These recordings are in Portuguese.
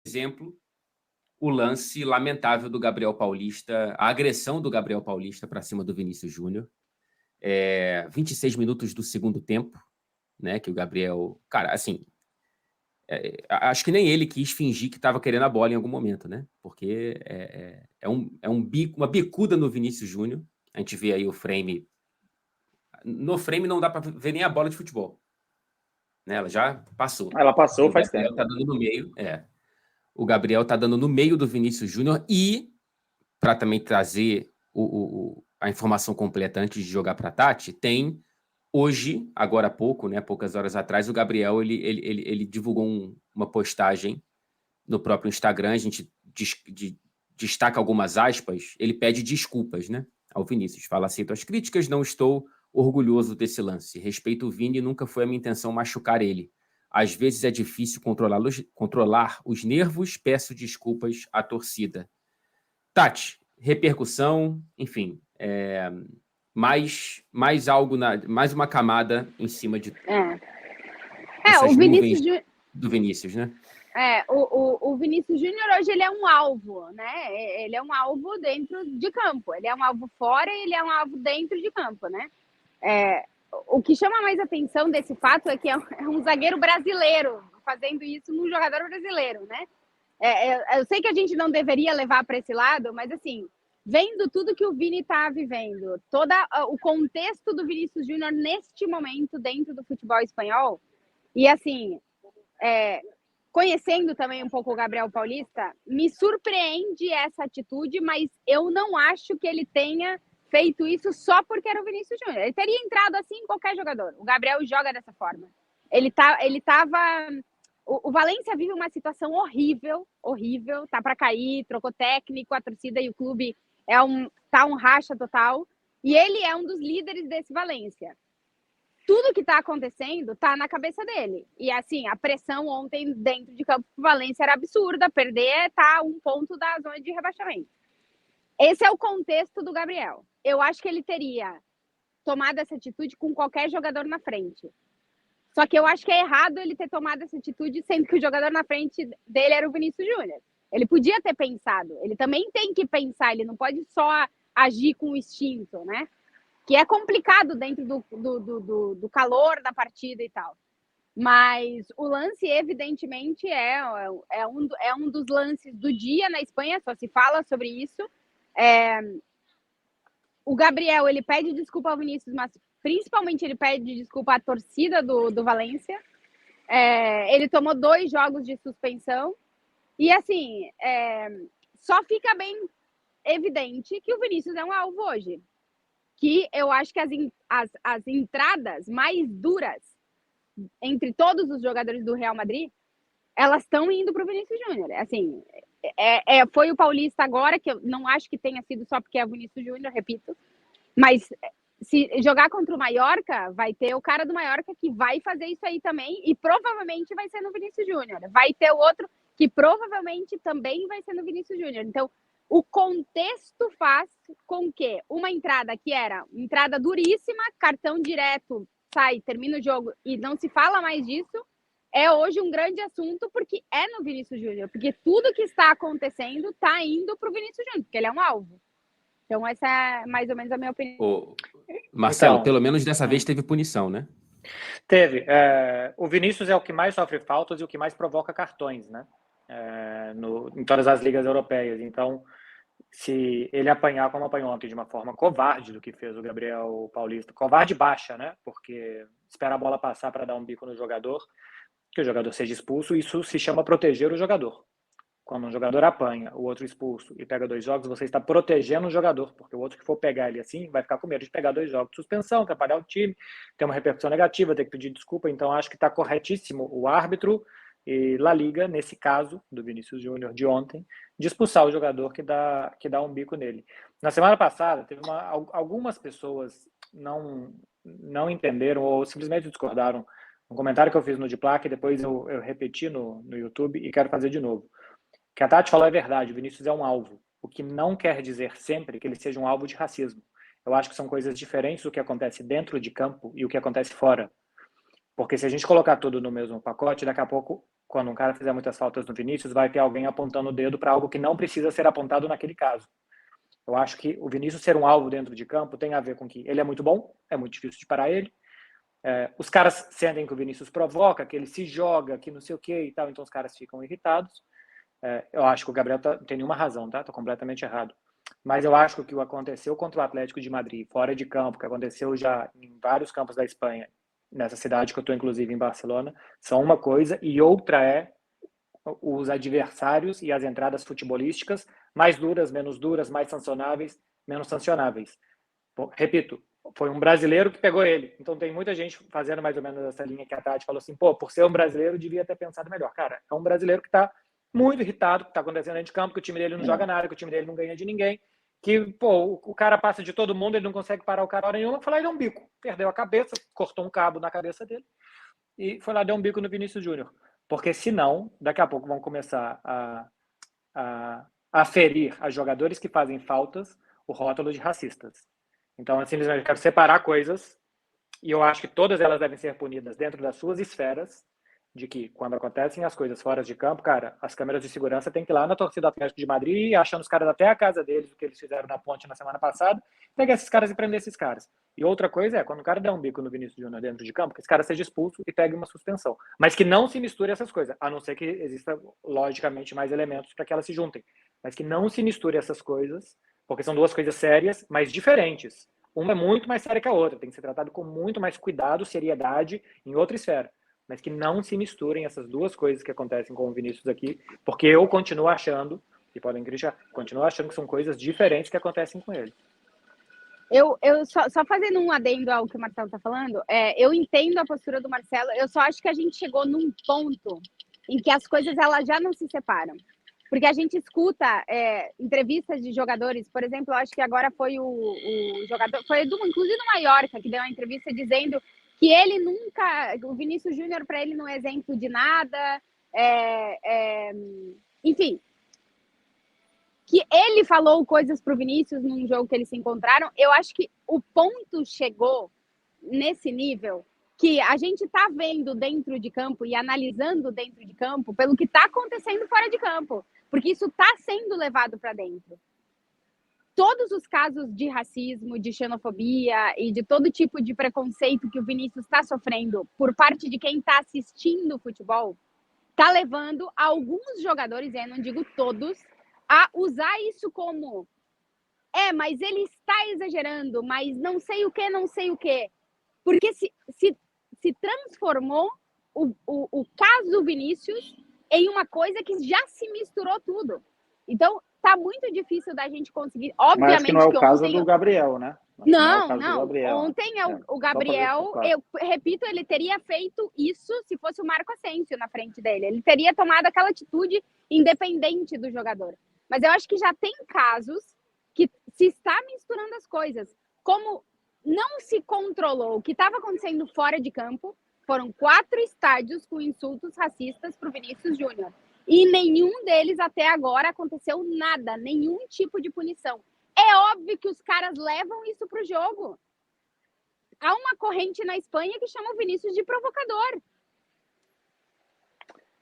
exemplo, o lance lamentável do Gabriel Paulista, a agressão do Gabriel Paulista para cima do Vinícius Júnior. 26 minutos do segundo tempo, né? Que o Gabriel. Cara, assim. Acho que nem ele quis fingir que estava querendo a bola em algum momento, né? Porque uma bicuda no Vinícius Júnior. A gente vê aí o frame. No frame não dá para ver nem a bola de futebol. Né? Ela já passou. Ela passou faz tempo. O Gabriel tá dando no meio. O Gabriel tá dando no meio do Vinícius Júnior e, para também trazer a informação completa antes de jogar para a Tati, tem hoje, agora há pouco, né, poucas horas atrás, o Gabriel ele divulgou uma postagem no próprio Instagram, a gente destaca algumas aspas, ele pede desculpas, né, ao Vinícius. Fala: aceito as críticas, não estou orgulhoso desse lance. Respeito o Vini, nunca foi a minha intenção machucar ele. Às vezes é difícil controlar os nervos, peço desculpas à torcida. Tati, repercussão, enfim, mais algo, mais uma camada em cima de o Vinícius do Vinícius, né? O Vinícius Júnior hoje ele é um alvo, né? Ele é um alvo dentro de campo. Ele é um alvo fora e ele é um alvo dentro de campo, né? O que chama mais atenção desse fato é que é um zagueiro brasileiro fazendo isso num jogador brasileiro, né? Eu sei que a gente não deveria levar para esse lado, mas assim, vendo tudo que o Vini está vivendo, todo o contexto do Vinícius Júnior neste momento dentro do futebol espanhol, e assim, conhecendo também um pouco o Gabriel Paulista, me surpreende essa atitude, mas eu não acho que ele tenha feito isso só porque era o Vinícius Júnior. Ele teria entrado assim em qualquer jogador. O Gabriel joga dessa forma. O Valência vive uma situação horrível, tá para cair, trocou técnico, a torcida e o clube tá um racha total, e ele é um dos líderes desse Valência. Tudo que está acontecendo está na cabeça dele. E assim, a pressão ontem dentro de campo do Valência era absurda, perder tá um ponto da zona de rebaixamento. Esse é o contexto do Gabriel. Eu acho que ele teria tomado essa atitude com qualquer jogador na frente. Só que eu acho que é errado ele ter tomado essa atitude, sendo que o jogador na frente dele era o Vinícius Júnior. Ele podia ter pensado. Ele também tem que pensar. Ele não pode só agir com o instinto, né? Que é complicado dentro do calor da partida e tal. Mas o lance, evidentemente, é um dos lances do dia na Espanha, só se fala sobre isso. O Gabriel, ele pede desculpa ao Vinícius, mas principalmente ele pede desculpa à torcida do Valência. Ele tomou 2 jogos de suspensão. E, assim, só fica bem evidente que o Vinícius é um alvo hoje. Que eu acho que as entradas mais duras entre todos os jogadores do Real Madrid, elas estão indo para o Vinícius Júnior. Assim, foi o Paulista agora, que eu não acho que tenha sido só porque é o Vinícius Júnior, repito, mas se jogar contra o Mallorca, vai ter o cara do Mallorca que vai fazer isso aí também, e provavelmente vai ser no Vinícius Júnior. Vai ter o outro que provavelmente também vai ser no Vinícius Júnior. Então, o contexto faz com que uma entrada que era entrada duríssima, cartão direto, sai, termina o jogo e não se fala mais disso, é hoje um grande assunto porque é no Vinícius Júnior. Porque tudo que está acontecendo está indo para o Vinícius Júnior, porque ele é um alvo. Então, essa é mais ou menos a minha opinião. Marcelo, então, pelo menos dessa vez teve punição, né? Teve. O Vinícius é o que mais sofre faltas e o que mais provoca cartões, né? Em todas as ligas europeias. Então, se ele apanhar como apanhou ontem de uma forma covarde do que fez o Gabriel Paulista, covarde baixa, né? Porque espera a bola passar para dar um bico no jogador, que o jogador seja expulso, isso se chama proteger o jogador. Quando um jogador apanha, o outro expulso e pega 2 jogos, você está protegendo o jogador, porque o outro que for pegar ele assim vai ficar com medo de pegar 2 jogos de suspensão, atrapalhar o time, ter uma repercussão negativa, ter que pedir desculpa. Então, acho que está corretíssimo o árbitro e La Liga, nesse caso do Vinícius Júnior de ontem, de expulsar o jogador que dá um bico nele. Na semana passada, teve algumas pessoas não entenderam ou simplesmente discordaram. Um comentário que eu fiz no Diplac, depois eu repeti no YouTube e quero fazer de novo. O que a Tati falou é verdade, o Vinícius é um alvo, o que não quer dizer sempre que ele seja um alvo de racismo. Eu acho que são coisas diferentes o que acontece dentro de campo e o que acontece fora. Porque se a gente colocar tudo no mesmo pacote, daqui a pouco quando um cara fizer muitas faltas no Vinícius, vai ter alguém apontando o dedo para algo que não precisa ser apontado naquele caso. Eu acho que o Vinícius ser um alvo dentro de campo tem a ver com que ele é muito bom, é muito difícil de parar ele. Os caras sentem que o Vinícius provoca, que ele se joga, que não sei o que e tal, então os caras ficam irritados. Eu acho que o Gabriel não tem nenhuma razão, tá? Tô completamente errado. Mas eu acho que o que aconteceu contra o Atlético de Madrid, fora de campo, que aconteceu já em vários campos da Espanha, nessa cidade que eu estou, inclusive, em Barcelona, são uma coisa, e outra é os adversários e as entradas futebolísticas mais duras, mais sancionáveis, menos sancionáveis. Repito, foi um brasileiro que pegou ele. Então tem muita gente fazendo mais ou menos essa linha que a Tati falou assim, por ser um brasileiro, devia ter pensado melhor. Cara, é um brasileiro que está muito irritado, que está acontecendo dentro de campo, que o time dele não joga nada, que o time dele não ganha de ninguém, que, o cara passa de todo mundo, ele não consegue parar o cara hora nenhuma, foi lá e deu um bico. Perdeu a cabeça, cortou um cabo na cabeça dele e foi lá e deu um bico no Vinícius Júnior. Porque senão, daqui a pouco vão começar a ferir a jogadores que fazem faltas o rótulo de racistas. Então, simplesmente eu quero separar coisas e eu acho que todas elas devem ser punidas dentro das suas esferas, de que quando acontecem as coisas fora de campo, cara, as câmeras de segurança têm que ir lá na torcida do Atlético de Madrid, achando os caras até a casa deles, o que eles fizeram na ponte na semana passada, pegar esses caras e prender esses caras. E outra coisa é, quando o cara der um bico no Vinícius Júnior dentro de campo, que esse cara seja expulso e pegue uma suspensão. Mas que não se misture essas coisas, a não ser que exista, logicamente, mais elementos para que elas se juntem. Mas que não se misture essas coisas, porque são duas coisas sérias, mas diferentes. Uma é muito mais séria que a outra, tem que ser tratado com muito mais cuidado, seriedade, em outra esfera. Mas que não se misturem essas duas coisas que acontecem com o Vinícius aqui, porque eu continuo achando, e podem criticar, continuo achando que são coisas diferentes que acontecem com ele. Eu só fazendo um adendo ao que o Marcelo está falando, eu entendo a postura do Marcelo, eu só acho que a gente chegou num ponto em que as coisas elas já não se separam. Porque a gente escuta entrevistas de jogadores, por exemplo, eu acho que agora foi o jogador, foi inclusive do Mallorca, que deu uma entrevista dizendo que ele nunca, o Vinícius Júnior para ele não é exemplo de nada, enfim, que ele falou coisas para o Vinícius num jogo que eles se encontraram. Eu acho que o ponto chegou nesse nível que a gente está vendo dentro de campo e analisando dentro de campo pelo que está acontecendo fora de campo, porque isso está sendo levado para dentro. Todos os casos de racismo, de xenofobia e de todo tipo de preconceito que o Vinícius está sofrendo por parte de quem está assistindo o futebol, está levando alguns jogadores, eu não digo todos, a usar isso como mas ele está exagerando, mas não sei o que. Porque se transformou o caso do Vinícius em uma coisa que já se misturou tudo. Então, tá muito difícil da gente conseguir. Obviamente, mas acho que não é o caso do Gabriel, né? Não. Gabriel. Ontem o Gabriel, eu repito, ele teria feito isso se fosse o Marco Asensio na frente dele. Ele teria tomado aquela atitude independente do jogador. Mas eu acho que já tem casos que se está misturando as coisas. Como não se controlou o que estava acontecendo fora de campo, foram 4 estádios com insultos racistas para o Vinícius Júnior. E nenhum deles até agora aconteceu nada, nenhum tipo de punição. É óbvio que os caras levam isso para o jogo. Há uma corrente na Espanha que chama o Vinícius de provocador.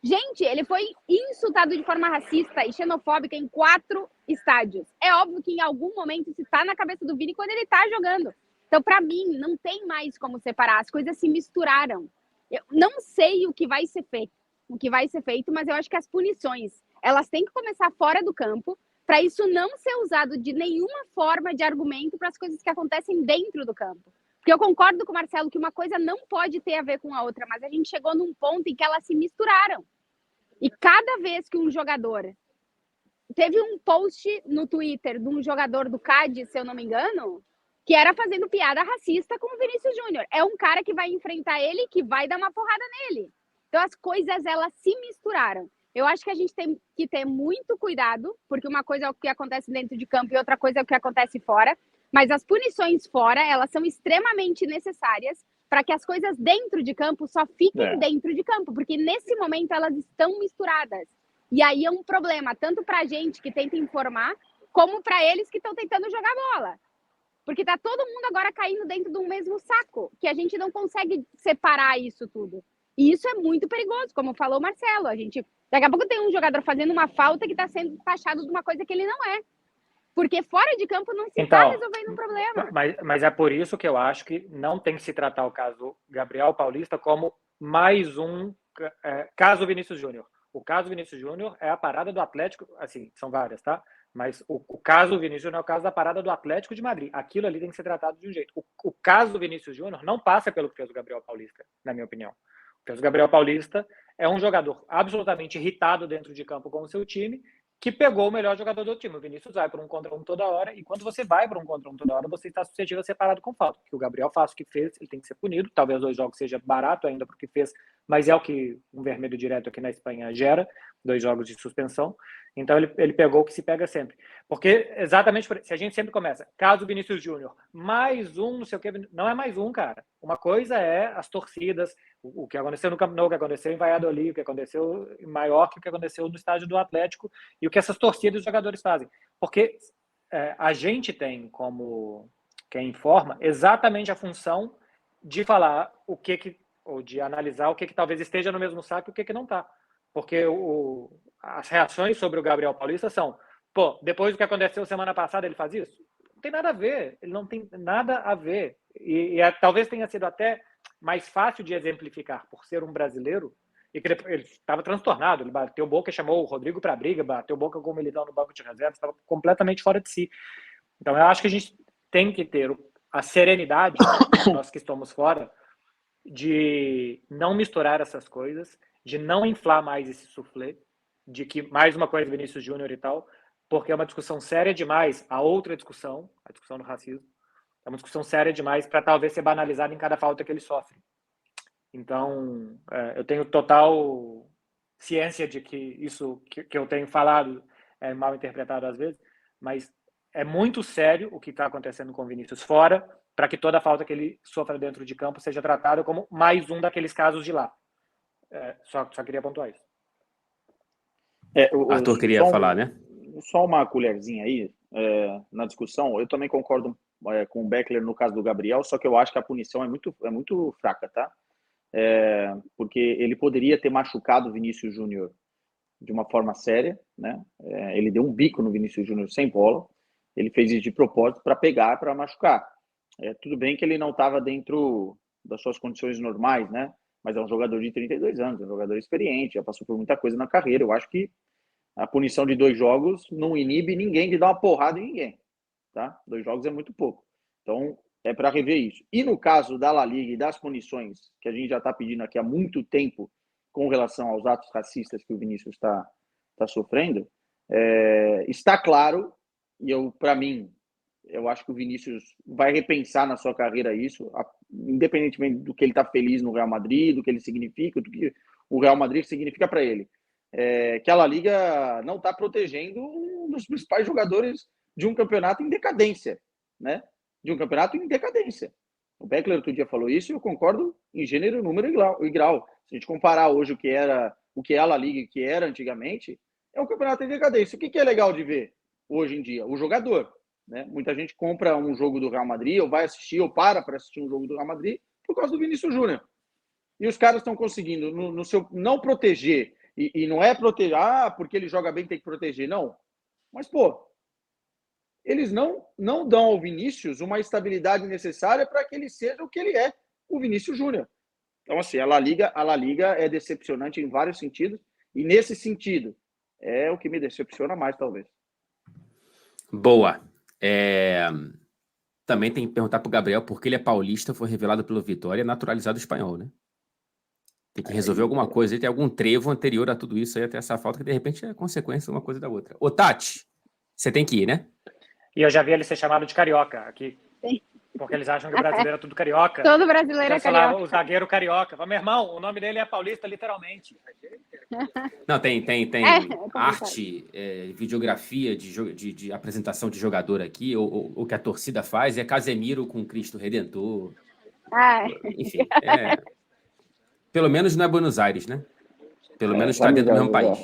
Gente, ele foi insultado de forma racista e xenofóbica em 4 estádios. É óbvio que em algum momento isso está na cabeça do Vini quando ele está jogando. Então, para mim, não tem mais como separar. As coisas se misturaram. Eu não sei o que vai ser feito, mas eu acho que as punições, elas têm que começar fora do campo, para isso não ser usado de nenhuma forma de argumento para as coisas que acontecem dentro do campo. Porque eu concordo com o Marcelo que uma coisa não pode ter a ver com a outra, mas a gente chegou num ponto em que elas se misturaram. E cada vez que um jogador... Teve um post no Twitter de um jogador do Cádiz, se eu não me engano, que era fazendo piada racista com o Vinícius Júnior. É um cara que vai enfrentar ele, que vai dar uma porrada nele. Então as coisas, elas se misturaram. Eu acho que a gente tem que ter muito cuidado, porque uma coisa é o que acontece dentro de campo e outra coisa é o que acontece fora. Mas as punições fora, elas são extremamente necessárias para que as coisas dentro de campo só fiquem dentro de campo, porque nesse momento elas estão misturadas. E aí é um problema, tanto para a gente que tenta informar, como para eles que estão tentando jogar bola. Porque tá todo mundo agora caindo dentro de um mesmo saco, que a gente não consegue separar isso tudo. E isso é muito perigoso, como falou o Marcelo. Daqui a pouco tem um jogador fazendo uma falta que está sendo taxado de uma coisa que ele não é. Porque fora de campo não se está resolvendo um problema. Mas é por isso que eu acho que não tem que se tratar o caso Gabriel Paulista como mais um caso Vinícius Júnior. O caso Vinícius Júnior é a parada do Atlético, assim, são várias, tá? Mas o caso Vinícius Júnior é o caso da parada do Atlético de Madrid. Aquilo ali tem que ser tratado de um jeito. O caso Vinícius Júnior não passa pelo que fez o Gabriel Paulista, na minha opinião. O que fez o Gabriel Paulista é um jogador absolutamente irritado dentro de campo com o seu time, que pegou o melhor jogador do time. O Vinícius vai para um contra um toda hora, e quando você vai para um contra um toda hora, você está suscetível a ser parado com falta. Que o Gabriel faz o que fez, ele tem que ser punido. Talvez 2 jogos seja barato ainda porque fez, mas é o que um vermelho direto aqui na Espanha gera, 2 jogos de suspensão. Então ele pegou o que se pega sempre. Porque exatamente, se a gente sempre começa, caso Vinícius Júnior, mais um, não sei o que, não é mais um, cara. Uma coisa é as torcidas, o que aconteceu no Camp Nou, o que aconteceu em Valladolid, o que aconteceu em Maiorca, o que aconteceu no estádio do Atlético, e o que essas torcidas e os jogadores fazem. Porque a gente tem, como quem informa, exatamente a função de falar ou de analisar o que talvez esteja no mesmo saco e o que não está. Porque as reações sobre o Gabriel Paulista são, depois do que aconteceu semana passada, ele faz isso? Não tem nada a ver, ele não tem nada a ver. E talvez tenha sido até mais fácil de exemplificar por ser um brasileiro, e que ele estava transtornado, ele bateu boca, chamou o Rodrigo para a briga, bateu boca com o Militão no banco de reserva, estava completamente fora de si. Então eu acho que a gente tem que ter a serenidade, nós que estamos fora, de não misturar essas coisas, de não inflar mais esse suflê, de que mais uma coisa Vinícius Júnior e tal, porque é uma discussão séria demais. A outra discussão, a discussão do racismo, é uma discussão séria demais para talvez ser banalizada em cada falta que ele sofre. Então, eu tenho total ciência de que isso que eu tenho falado é mal interpretado às vezes, mas é muito sério o que está acontecendo com o Vinícius fora, para que toda falta que ele sofra dentro de campo seja tratada como mais um daqueles casos de lá. Só queria pontuar isso. Arthur queria falar, né? Só uma colherzinha aí na discussão. Eu também concordo com o Beckler no caso do Gabriel, só que eu acho que a punição é muito fraca, tá? Porque ele poderia ter machucado o Vinícius Júnior de uma forma séria, né? Ele deu um bico no Vinícius Júnior sem bola, ele fez isso de propósito para pegar, para machucar. Tudo bem que ele não estava dentro das suas condições normais, né? Mas é um jogador de 32 anos, é um jogador experiente, já passou por muita coisa na carreira. Eu acho que a punição de 2 jogos não inibe ninguém de dar uma porrada em ninguém, tá? 2 jogos é muito pouco. Então, é para rever isso. E no caso da La Liga e das punições que a gente já está pedindo aqui há muito tempo com relação aos atos racistas que o Vinícius está sofrendo, está claro, e para mim, eu acho que o Vinícius vai repensar na sua carreira isso, independentemente do que ele está feliz no Real Madrid, do que ele significa, do que o Real Madrid significa para ele. Que a La Liga não está protegendo um dos principais jogadores de um campeonato em decadência, né? De um campeonato em decadência. O Beckler outro dia falou isso e eu concordo em gênero, número e grau. Se a gente comparar hoje o que é a La Liga e o que era antigamente, é um campeonato em decadência. O que é legal de ver hoje em dia? O jogador. Né? Muita gente compra um jogo do Real Madrid, ou vai assistir, ou para assistir um jogo do Real Madrid, por causa do Vinícius Júnior. E os caras estão conseguindo, no seu, não proteger, e não é proteger, porque ele joga bem tem que proteger, não. Mas, eles não dão ao Vinícius uma estabilidade necessária para que ele seja o que ele é, o Vinícius Júnior. Então, assim, a La Liga é decepcionante em vários sentidos, e nesse sentido, é o que me decepciona mais, talvez. Boa. Também tem que perguntar para o Gabriel por que ele é paulista, foi revelado pelo Vitória, naturalizado espanhol, né? Tem que resolver alguma coisa, tem algum trevo anterior a tudo isso aí, até essa falta, que de repente é consequência uma coisa da outra. Ô, Tati, você tem que ir, né? E eu já vi ele ser chamado de carioca aqui. Sim. Porque eles acham que o brasileiro é tudo carioca. Todo brasileiro é carioca. O zagueiro carioca. Meu irmão, o nome dele é paulista, literalmente. Não, tem arte, videografia de apresentação de jogador aqui, o que a torcida faz é Casemiro com Cristo Redentor. Enfim, pelo menos não é Buenos Aires, né? Pelo menos está dentro do mesmo país.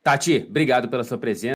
Tati, obrigado pela sua presença.